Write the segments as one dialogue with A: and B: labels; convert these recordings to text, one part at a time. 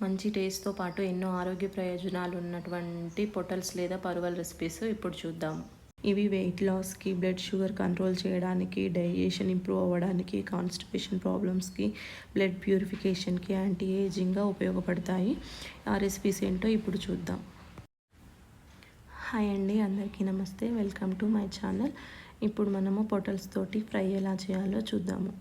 A: మంచి టేస్ట్తో పాటు ఎన్నో ఆరోగ్య ప్రయోజనాలు ఉన్నటువంటి పొటల్స్ లేదా పరువల్ రెసిపీస్ ఇప్పుడు చూద్దాం. ఇవి వెయిట్ లాస్కి, బ్లడ్ షుగర్ కంట్రోల్ చేయడానికి, డైజెషన్ ఇంప్రూవ్ అవ్వడానికి, కాన్స్టిపేషన్ ప్రాబ్లమ్స్కి, బ్లడ్ ప్యూరిఫికేషన్కి, యాంటీ ఏజింగ్గా ఉపయోగపడతాయి. ఆ రెసిపీస్ ఏంటో ఇప్పుడు చూద్దాం. హాయ్ అండి, అందరికీ నమస్తే. Welcome to my channel. ఇప్పుడు మనము పొటల్స్ తోటి ఫ్రై ఎలా చేయాలో చూద్దాము.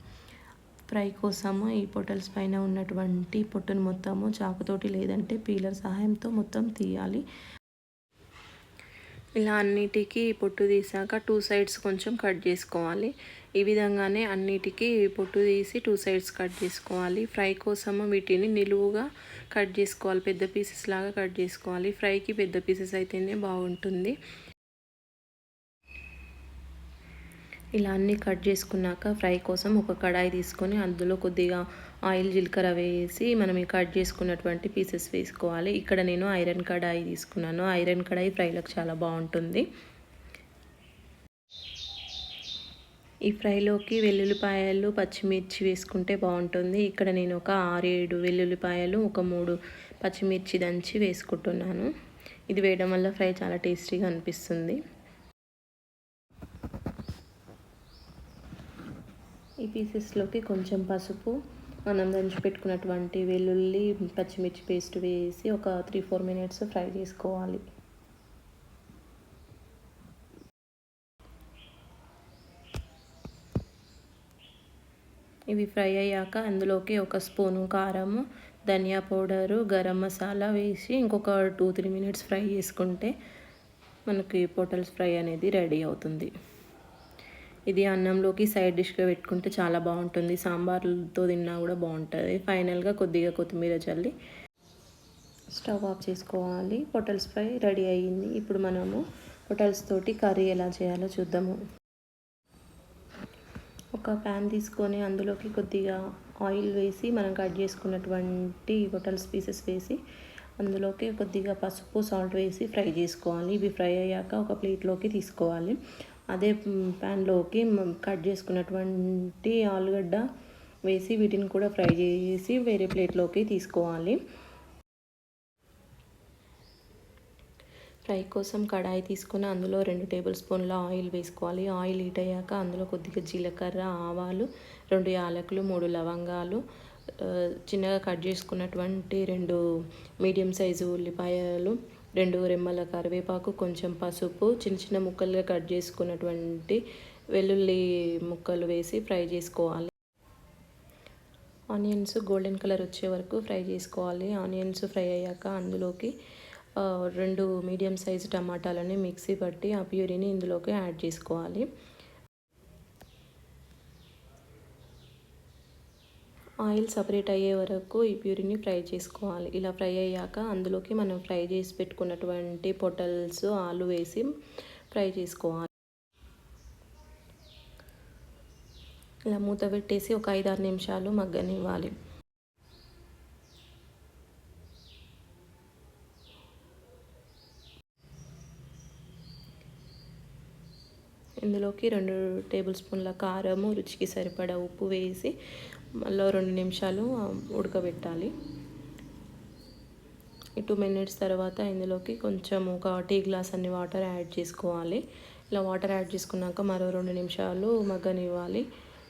A: ఫ్రై కోసము ఈ పొటల్స్ పైన ఉన్నటువంటి పొట్టును మొత్తము చాకుతోటి లేదంటే పీలర్ సహాయంతో మొత్తం తీయాలి. ఇలా అన్నిటికీ పొట్టు తీసాక 2 సైడ్స్ కొంచెం కట్ చేసుకోవాలి. ఈ విధంగానే అన్నిటికీ పొట్టు తీసి 2 సైడ్స్ కట్ చేసుకోవాలి. ఫ్రై కోసము వీటిని నిలువుగా కట్ చేసుకోవాలి, పెద్ద పీసెస్ లాగా కట్ చేసుకోవాలి. ఫ్రైకి పెద్ద పీసెస్ అయితేనే బాగుంటుంది. ఇలా అన్నీ కట్ చేసుకున్నాక ఫ్రై కోసం ఒక కడాయి తీసుకొని అందులో కొద్దిగా ఆయిల్, జీలకర్ర వేసి మనం ఈ కట్ చేసుకున్నటువంటి పీసెస్ వేసుకోవాలి. ఇక్కడ నేను ఐరన్ కడాయి తీసుకున్నాను. ఐరన్ కడాయి ఫ్రైలకు చాలా బాగుంటుంది. ఈ ఫ్రైలోకి వెల్లుల్లిపాయలు, పచ్చిమిర్చి వేసుకుంటే బాగుంటుంది. ఇక్కడ నేను ఒక 6-7 వెల్లుల్లిపాయలు, ఒక 3 పచ్చిమిర్చి దంచి వేసుకుంటున్నాను. ఇది వేయడం వల్ల ఫ్రై చాలా టేస్టీగా అనిపిస్తుంది. ఈ పీసెస్లోకి కొంచెం పసుపు, మనం దంచి పెట్టుకున్నటువంటి వెల్లుల్లి, పచ్చిమిర్చి పేస్ట్ వేసి ఒక 3-4 మినిట్స్ ఫ్రై చేసుకోవాలి. ఇవి ఫ్రై అయ్యాక అందులోకి ఒక స్పూను కారము, ధనియా పౌడరు, గరం మసాలా వేసి ఇంకొక 2-3 మినిట్స్ ఫ్రై చేసుకుంటే మనకి పొటల్స్ ఫ్రై అనేది రెడీ అవుతుంది. ఇది అన్నంలోకి సైడ్ డిష్గా పెట్టుకుంటే చాలా బాగుంటుంది. సాంబార్తో తిన్నా కూడా బాగుంటుంది. ఫైనల్గా కొద్దిగా కొత్తిమీర చల్లి స్టవ్ ఆఫ్ చేసుకోవాలి. పొటల్స్ ఫ్రై రెడీ అయ్యింది. ఇప్పుడు మనము పొటల్స్ తోటి కర్రీ ఎలా చేయాలో చూద్దాము. ఒక ప్యాన్ తీసుకొని అందులోకి కొద్దిగా ఆయిల్ వేసి మనం కట్ చేసుకున్నటువంటి పొటల్స్ పీసెస్ వేసి అందులోకి కొద్దిగా పసుపు, సాల్ట్ వేసి ఫ్రై చేసుకోవాలి. ఇవి ఫ్రై అయ్యాక ఒక ప్లేట్లోకి తీసుకోవాలి. అదే ప్యాన్లోకి కట్ చేసుకున్నటువంటి ఆలుగడ్డ వేసి వీటిని కూడా ఫ్రై చేసి వేరే ప్లేట్లోకి తీసుకోవాలి. ఫ్రై కోసం కడాయి తీసుకొని అందులో 2 టేబుల్ స్పూన్ల ఆయిల్ వేసుకోవాలి. ఆయిల్ హీట్ అయ్యాక అందులో కొద్దిగా జీలకర్ర, ఆవాలు, 2 యాలకులు, 3 లవంగాలు, చిన్నగా కట్ చేసుకున్నటువంటి 2 మీడియం సైజు ఉల్లిపాయలు, 2 రెమ్మల కరివేపాకు, కొంచెం పసుపు, చిన్న చిన్న ముక్కలుగా కట్ చేసుకున్నటువంటి వెల్లుల్లి ముక్కలు వేసి ఫ్రై చేసుకోవాలి. ఆనియన్స్ గోల్డెన్ కలర్ వచ్చే వరకు ఫ్రై చేసుకోవాలి. ఆనియన్స్ ఫ్రై అయ్యాక అందులోకి 2 మీడియం సైజు టమాటాలని మిక్సీ పట్టి ఆ ప్యూరీని ఇందులోకి యాడ్ చేసుకోవాలి. ఆయిల్ సపరేట్ అయ్యే వరకు ఈ ప్యూరీని ఫ్రై చేసుకోవాలి. ఇలా ఫ్రై అయ్యాక అందులోకి మనం ఫ్రై చేసి పెట్టుకున్నటువంటి పొటల్స్, ఆలు వేసి ఫ్రై చేసుకోవాలి. ఇలా మూత పెట్టేసి ఒక 5-6 నిమిషాలు మగ్గనివ్వాలి. ఇందులోకి 2 టేబుల్ స్పూన్ల కారము, రుచికి సరిపడా ఉప్పు వేసి మళ్ళీ 2 నిమిషాలు ఉడకబెట్టాలి. ఈ 2 మినిట్స్ తర్వాత ఇందులోకి కొంచెం ఒక టీ గ్లాస్ అన్ని వాటర్ యాడ్ చేసుకోవాలి. ఇలా వాటర్ యాడ్ చేసుకున్నాక మరో 2 నిమిషాలు మగ్గనివ్వాలి.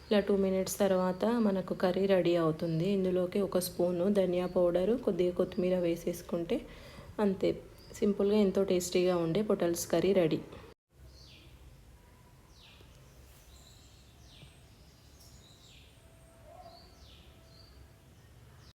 A: ఇలా 2 మినిట్స్ తర్వాత మనకు కర్రీ రెడీ అవుతుంది. ఇందులోకి ఒక స్పూను ధనియా పౌడరు, కొద్దిగా కొత్తిమీర వేసేసుకుంటే అంతే, సింపుల్గా ఎంతో టేస్టీగా ఉండే పొటల్స్ కర్రీ రెడీ.